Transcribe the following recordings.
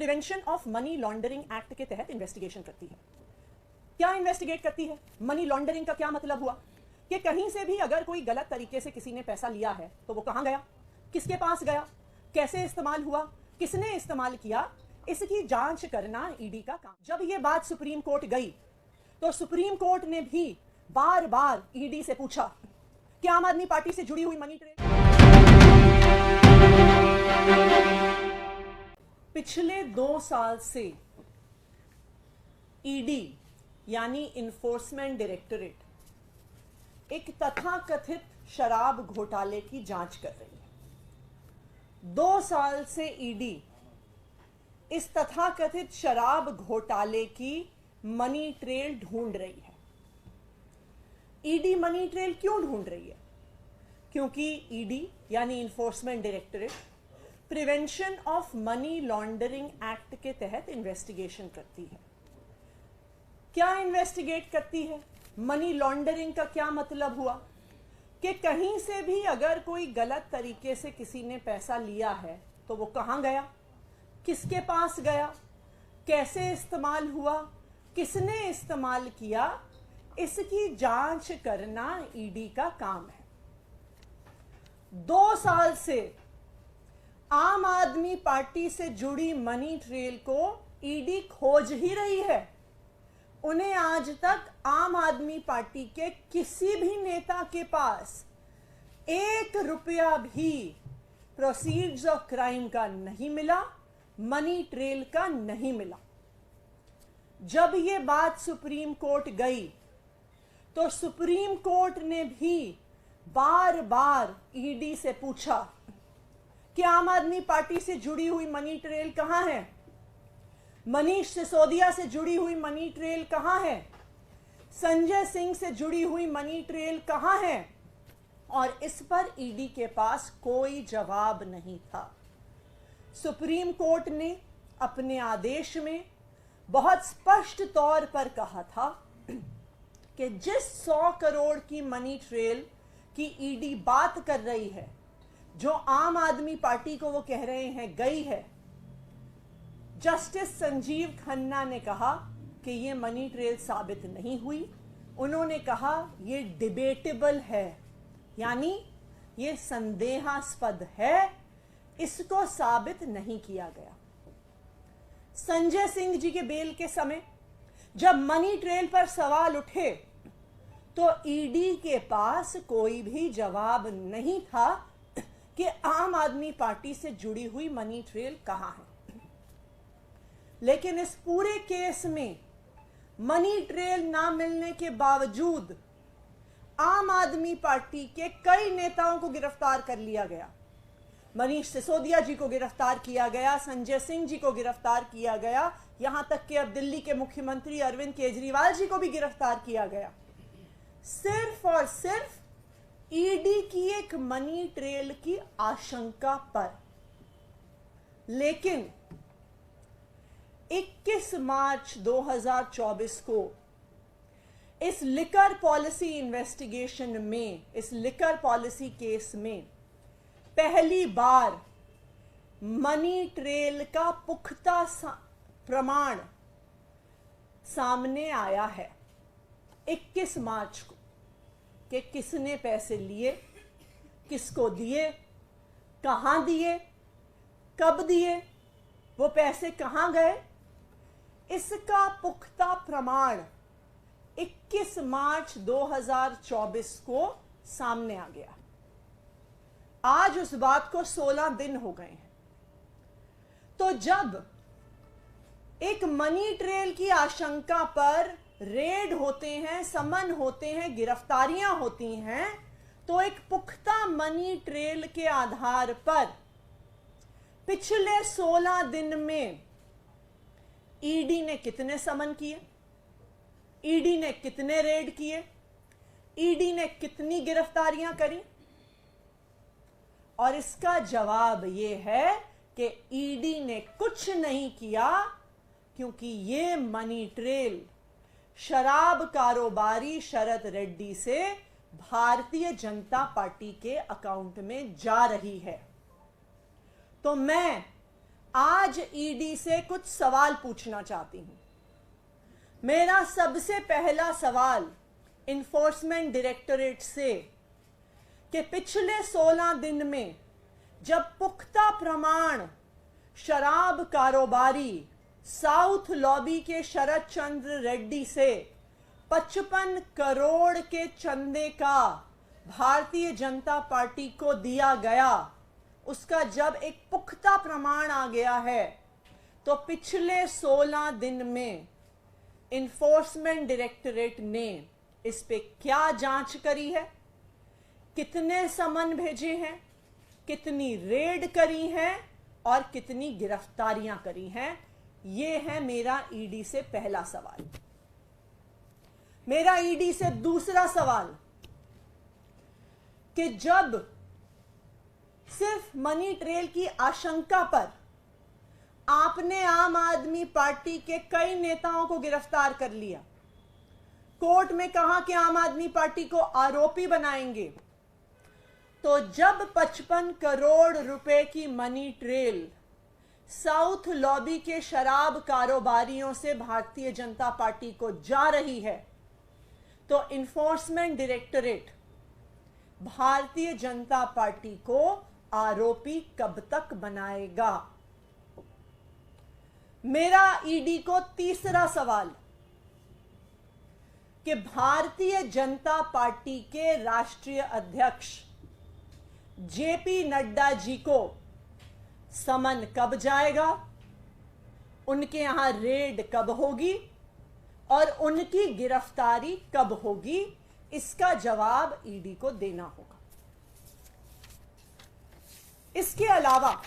Prevention of money laundering act के तहत investigation करती है। क्या इन्वेस्टिगेट करती है? मनी लॉन्ड्रिंग का क्या मतलब हुआ कि कहीं से भी अगर कोई गलत तरीके से किसी ने पैसा लिया है तो वो कहां गया, किसके पास गया, कैसे इस्तेमाल हुआ, किसने इस्तेमाल किया, इसकी जांच करना ईडी का काम। जब ये बात सुप्रीम कोर्ट गई तो सुप्रीम कोर्ट ने भी बार बार ईडी से पूछा कि आम आदमी पार्टी से जुड़ी हुई मनी ट्रेल पिछले 2 साल से ईडी यानी इन्फोर्समेंट डायरेक्टरेट एक तथाकथित शराब घोटाले की जांच कर रही है। 2 साल से ईडी इस तथाकथित शराब घोटाले की मनी ट्रेल ढूंढ रही है। ईडी मनी ट्रेल क्यों ढूंढ रही है? क्योंकि ईडी यानी enforcement directorate prevention of money laundering act के तहत इन्वेस्टिगेशन करती है। क्या इन्वेस्टिगेट करती है? मनी लॉन्ड्रिंग का क्या मतलब हुआ कि कहीं से भी अगर कोई गलत तरीके से किसी ने पैसा लिया है तो वो कहां गया, किसके पास गया, कैसे इस्तेमाल हुआ, किसने इस्तेमाल किया, इसकी जांच करना ईडी का काम है। 2 साल से आम आदमी पार्टी से जुड़ी मनी ट्रेल को ईडी खोज ही रही है। उन्हें आज तक आम आदमी पार्टी के किसी भी नेता के पास 1 रुपया भी प्रोसीड्स ऑफ क्राइम का नहीं मिला, मनी ट्रेल का नहीं मिला। जब यह बात सुप्रीम कोर्ट गई तो सुप्रीम कोर्ट ने भी बार बार ईडी से पूछा कि आम आदमी पार्टी से जुड़ी हुई मनी ट्रेल कहां है, मनीष सिसोदिया से जुड़ी हुई मनी ट्रेल कहां है, संजय सिंह से जुड़ी हुई मनी ट्रेल कहां है, और इस पर ईडी के पास कोई जवाब नहीं था। सुप्रीम कोर्ट ने अपने आदेश में बहुत स्पष्ट तौर पर कहा था कि जिस 100 करोड़ की मनी ट्रेल की ईडी बात कर रही है, जो आम आदमी पार्टी को वो कह रहे हैं गई है, जस्टिस संजीव खन्ना ने कहा कि ये मनी ट्रेल साबित नहीं हुई। उन्होंने कहा ये डिबेटेबल है, यानी ये संदेहास्पद है, इसको साबित नहीं किया गया। संजय सिंह जी के बेल के समय जब मनी ट्रेल पर सवाल उठे तो ईडी के पास कोई भी जवाब नहीं था कि आम आदमी पार्टी से जुड़ी हुई मनी ट्रेल कहां है। लेकिन इस पूरे केस में मनी ट्रेल ना मिलने के बावजूद आम आदमी पार्टी के कई नेताओं को गिरफ्तार कर लिया गया। मनीष सिसोदिया जी को गिरफ्तार किया गया, संजय सिंह जी को गिरफ्तार किया गया, यहां तक कि अब दिल्ली के मुख्यमंत्री अरविंद केजरीवाल जी को भी गिरफ्तार किया गया, सिर्फ और सिर्फ ईडी की एक मनी ट्रेल की आशंका पर। लेकिन 21 मार्च 2024 को इस लिकर पॉलिसी इन्वेस्टिगेशन में, इस लिकर पॉलिसी केस में पहली बार मनी ट्रेल का पुख्ता प्रमाण सामने आया है 21 मार्च को, कि किसने पैसे लिए, किसको दिए, कहां दिए, कब दिए, वो पैसे कहां गए, इसका पुख्ता प्रमाण 21 मार्च 2024 को सामने आ गया। आज उस बात को 16 दिन हो गए हैं। तो जब एक मनी ट्रेल की आशंका पर रेड होते हैं, समन होते हैं, गिरफ्तारियां होती हैं, तो एक पुख्ता मनी ट्रेल के आधार पर पिछले 16 दिन में ईडी ने कितने समन किए, ईडी ने कितने रेड किए, ईडी ने कितनी गिरफ्तारियां करी? और इसका जवाब यह है कि ईडी ने कुछ नहीं किया, क्योंकि ये मनी ट्रेल शराब कारोबारी शरद रेड्डी से भारतीय जनता पार्टी के अकाउंट में जा रही है। तो मैं आज ईडी से कुछ सवाल पूछना चाहती हूं। मेरा सबसे पहला सवाल इन्फोर्समेंट डायरेक्टरेट से कि पिछले 16 दिन में जब पुख्ता प्रमाण शराब कारोबारी साउथ लॉबी के शरद चंद्र रेड्डी से 55 करोड़ के चंदे का भारतीय जनता पार्टी को दिया गया, उसका जब एक पुख्ता प्रमाण आ गया है, तो पिछले 16 दिन में इन्फोर्समेंट डायरेक्टरेट ने इस पे क्या जांच करी है, कितने समन भेजे हैं, कितनी रेड करी हैं और कितनी गिरफ्तारियां करी हैं। ये है मेरा ईडी से पहला सवाल। मेरा ईडी से दूसरा सवाल कि जब सिर्फ मनी ट्रेल की आशंका पर आपने आम आदमी पार्टी के कई नेताओं को गिरफ्तार कर लिया, कोर्ट में कहा कि आम आदमी पार्टी को आरोपी बनाएंगे, तो जब 55 करोड़ रुपए की मनी ट्रेल साउथ लॉबी के शराब कारोबारियों से भारतीय जनता पार्टी को जा रही है, तो enforcement directorate Bharatiya Janata party को आरोपी कब तक बनाएगा? मेरा ईडी को तीसरा सवाल कि भारतीय जनता पार्टी के राष्ट्रीय अध्यक्ष जेपी नड्डा जी को समन कब जाएगा, उनके यहां रेड कब होगी और उनकी गिरफ्तारी कब होगी? इसका जवाब ईडी को देना होगा। इसके अलावा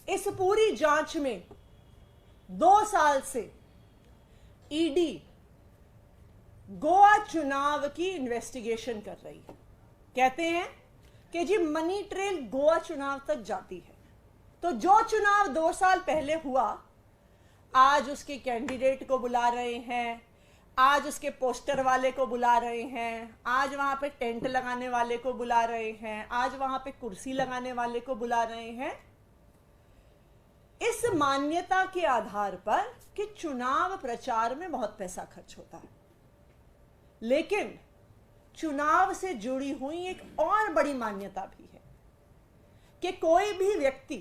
इस पूरी जांच में 2 साल से ईडी गोवा चुनाव की इन्वेस्टिगेशन कर रही है। कहते हैं कि जी मनी ट्रेल गोवा चुनाव तक जाती है, तो जो चुनाव 2 साल पहले हुआ, आज उसके कैंडिडेट को बुला रहे हैं, आज उसके पोस्टर वाले को बुला रहे हैं, आज वहां पे टेंट लगाने वाले को बुला रहे हैं, आज वहां पे कुर्सी लगाने वाले को बुला रहे हैं, इस मान्यता के आधार पर कि चुनाव प्रचार में बहुत पैसा खर्च होता है। लेकिन चुनाव से जुड़ी हुई एक और बड़ी मान्यता भी है कि कोई भी व्यक्ति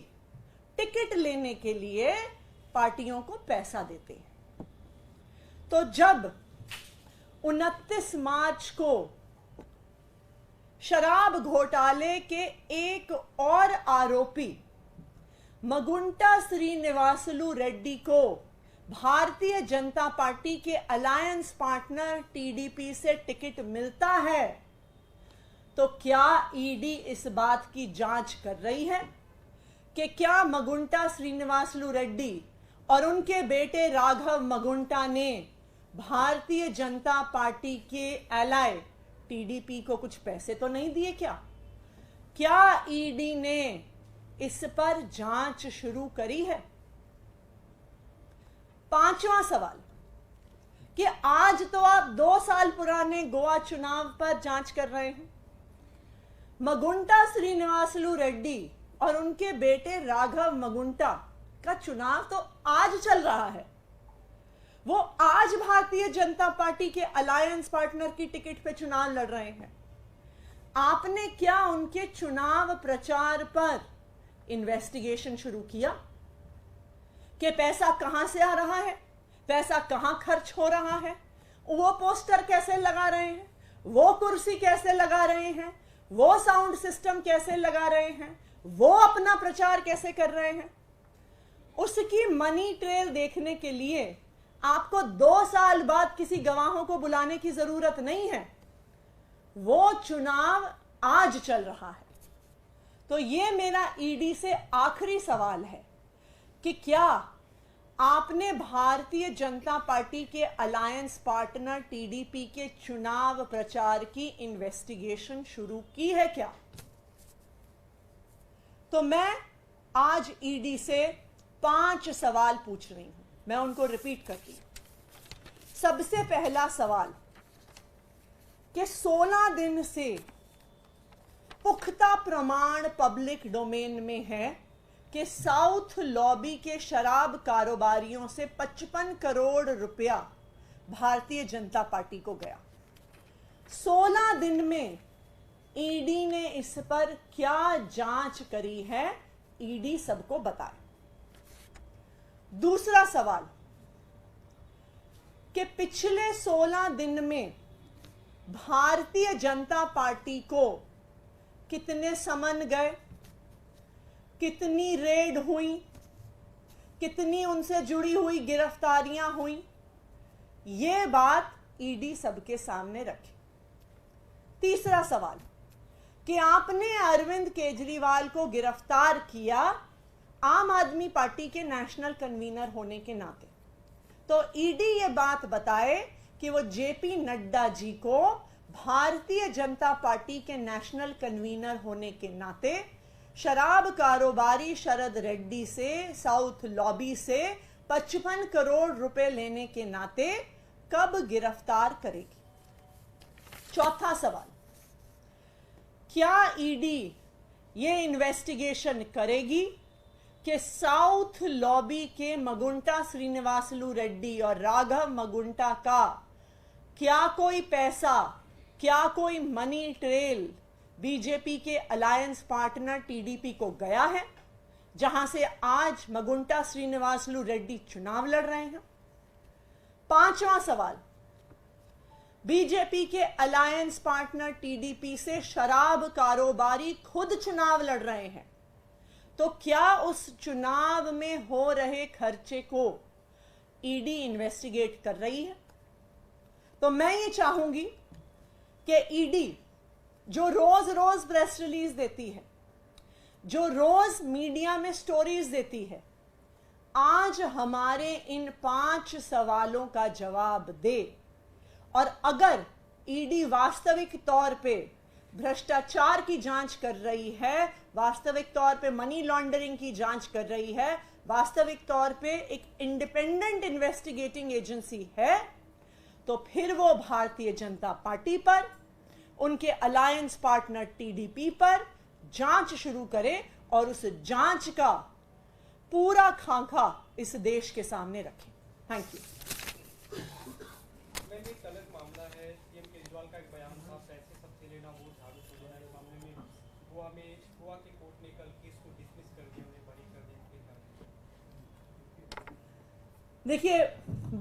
टिकट लेने के लिए पार्टियों को पैसा देते हैं। तो जब 29 मार्च को शराब घोटाले के एक और आरोपी मगुंटा श्रीनिवासलू रेड्डी को भारतीय जनता पार्टी के अलायंस पार्टनर टीडीपी से टिकट मिलता है, तो क्या ईडी इस बात की जांच कर रही है कि क्या मगुंटा श्रीनिवासलू रेड्डी और उनके बेटे राघव मगुंटा ने भारतीय जनता पार्टी के एलाय टीडीपी को कुछ पैसे तो नहीं दिए? क्या ईडी ने इस पर जांच शुरू करी है? 5वां सवाल कि आज तो आप 2 साल पुराने गोवा चुनाव पर जांच कर रहे हैं। मगुंटा श्रीनिवासलू रेड्डी और उनके बेटे राघव मगुंटा का चुनाव तो आज चल रहा है। वो आज भारतीय जनता पार्टी के अलायंस पार्टनर की टिकट पे चुनाव लड़ रहे हैं। आपने क्या उनके चुनाव प्रचार पर इन्वेस्टिगेशन शुरू किया कि पैसा कहां से आ रहा है, पैसा कहां खर्च हो रहा है, वो पोस्टर कैसे लगा रहे हैं, वो कुर्सी कैसे लगा रहे हैं, वो साउंड सिस्टम कैसे लगा रहे हैं, वो अपना प्रचार कैसे कर रहे हैं? उसकी मनी ट्रेल देखने के लिए आपको 2 साल बाद किसी गवाहों को बुलाने की जरूरत नहीं है। वो चुनाव आज चल रहा है। तो ये मेरा ईडी से आखिरी सवाल है कि क्या आपने भारतीय जनता पार्टी के अलायंस पार्टनर टीडीपी के चुनाव प्रचार की इन्वेस्टिगेशन शुरू की है क्या? तो मैं आज ईडी से 5 सवाल पूछ रही हूं, मैं उनको रिपीट करती हूं। सबसे पहला सवाल कि 16 दिन से पुख्ता प्रमाण पब्लिक डोमेन में है कि साउथ लॉबी के शराब कारोबारियों से 55 करोड़ रुपया भारतीय जनता पार्टी को गया। 16 दिन में ईडी ने इस पर क्या जांच करी है, ईडी सबको बताए। दूसरा सवाल कि पिछले 16 दिन में भारतीय जनता पार्टी को कितने समन गए, कितनी रेड हुई, कितनी उनसे जुड़ी हुई गिरफ्तारियां हुई, ये बात ईडी सबके सामने रखी। तीसरा सवाल कि आपने अरविंद केजरीवाल को गिरफ्तार किया आम आदमी पार्टी के नेशनल कन्वीनर होने के नाते, तो ईडी ये बात बताए कि वो जेपी नड्डा जी को भारतीय जनता पार्टी के नेशनल कन्वीनर होने के नाते शराब कारोबारी शरद रेड्डी से, साउथ लॉबी से 55 करोड़ रुपए लेने के नाते कब गिरफ्तार करेगी। चौथा सवाल, क्या ईडी ये इन्वेस्टिगेशन करेगी कि साउथ लॉबी के मगुंटा श्रीनिवासलू रेड्डी और राघव मगुंटा का क्या कोई पैसा, क्या कोई मनी ट्रेल बीजेपी के अलायंस पार्टनर टीडीपी को गया है, जहां से आज मगुंटा श्रीनिवासलू रेड्डी चुनाव लड़ रहे हैं। पांचवा सवाल, बीजेपी के अलायंस पार्टनर टीडीपी से शराब कारोबारी खुद चुनाव लड़ रहे हैं, तो क्या उस चुनाव में हो रहे खर्चे को ईडी इन्वेस्टिगेट कर रही है। तो मैं ये चाहूंगी कि ईडी जो रोज रोज प्रेस रिलीज देती है, जो रोज मीडिया में स्टोरीज देती है, आज हमारे इन 5 सवालों का जवाब दे। और अगर ईडी वास्तविक तौर पे भ्रष्टाचार की जांच कर रही है, वास्तविक तौर पे मनी लॉन्ड्रिंग की जांच कर रही है, वास्तविक तौर पे एक इंडिपेंडेंट इन्वेस्टिगेटिंग एजेंसी है, तो फिर वो भारतीय जनता पार्टी पर, उनके अलायंस पार्टनर टीडीपी पर जांच शुरू करे और उस जांच का पूरा खाका इस देश के सामने रखे। Thank you. एक अलग मामला है, सीएम केजरीवाल का एक बयान था, पैसे सबसे लेना वो झाड़ू से लेना। इस मामले में गोवा की कोर्ट ने कल केस को डिसमिस कर दिया, उन्हें बरी कर दिया। देखिए,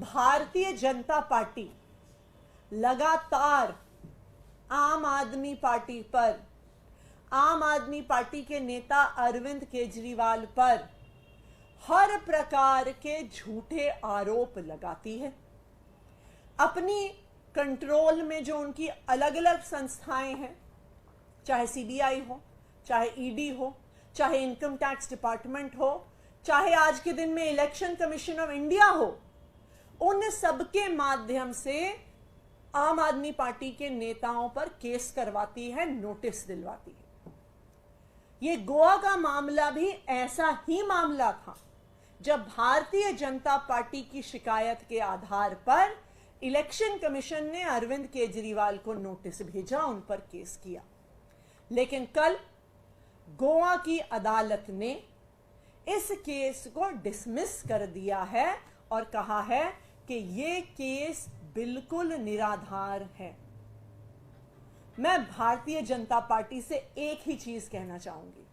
भारतीय जनता पार्टी लगातार आम आदमी पार्टी पर, आम आदमी पार्टी के नेता अरविंद केजरीवाल पर हर प्रकार के झूठे आरोप लगाती है। अपनी कंट्रोल में जो उनकी अलग अलग संस्थाएं हैं, चाहे सीबीआई हो, चाहे ईडी हो, चाहे इनकम टैक्स डिपार्टमेंट हो, चाहे आज के दिन में इलेक्शन कमीशन ऑफ इंडिया हो, उन सबके माध्यम से आम आदमी पार्टी के नेताओं पर केस करवाती है, नोटिस दिलवाती है। ये गोवा का मामला भी ऐसा ही मामला था, जब भारतीय जनता पार्टी की शिकायत के आधार पर इलेक्शन कमीशन ने अरविंद केजरीवाल को नोटिस भेजा, उन पर केस किया। लेकिन कल गोवा की अदालत ने इस केस को डिसमिस कर दिया है और कहा है कि ये केस बिल्कुल निराधार है। मैं भारतीय जनता पार्टी से एक ही चीज कहना चाहूंगी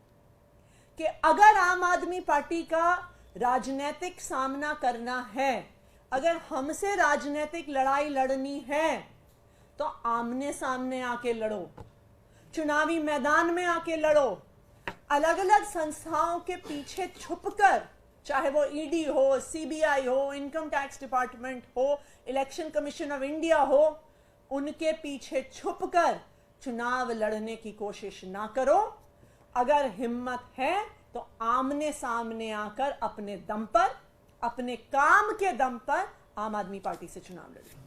कि अगर आम आदमी पार्टी का राजनीतिक सामना करना है, अगर हमसे राजनीतिक लड़ाई लड़नी है, तो आमने सामने आके लड़ो, चुनावी मैदान में आके लड़ो। अलग अलग संस्थाओं के पीछे छुपकर, चाहे वो ईडी हो, सीबीआई हो, इनकम टैक्स डिपार्टमेंट हो, इलेक्शन कमीशन ऑफ इंडिया हो, उनके पीछे छुपकर चुनाव लड़ने की कोशिश ना करो। अगर हिम्मत है तो आमने सामने आकर अपने दम पर, अपने काम के दम पर आम आदमी पार्टी से चुनाव लड़ो।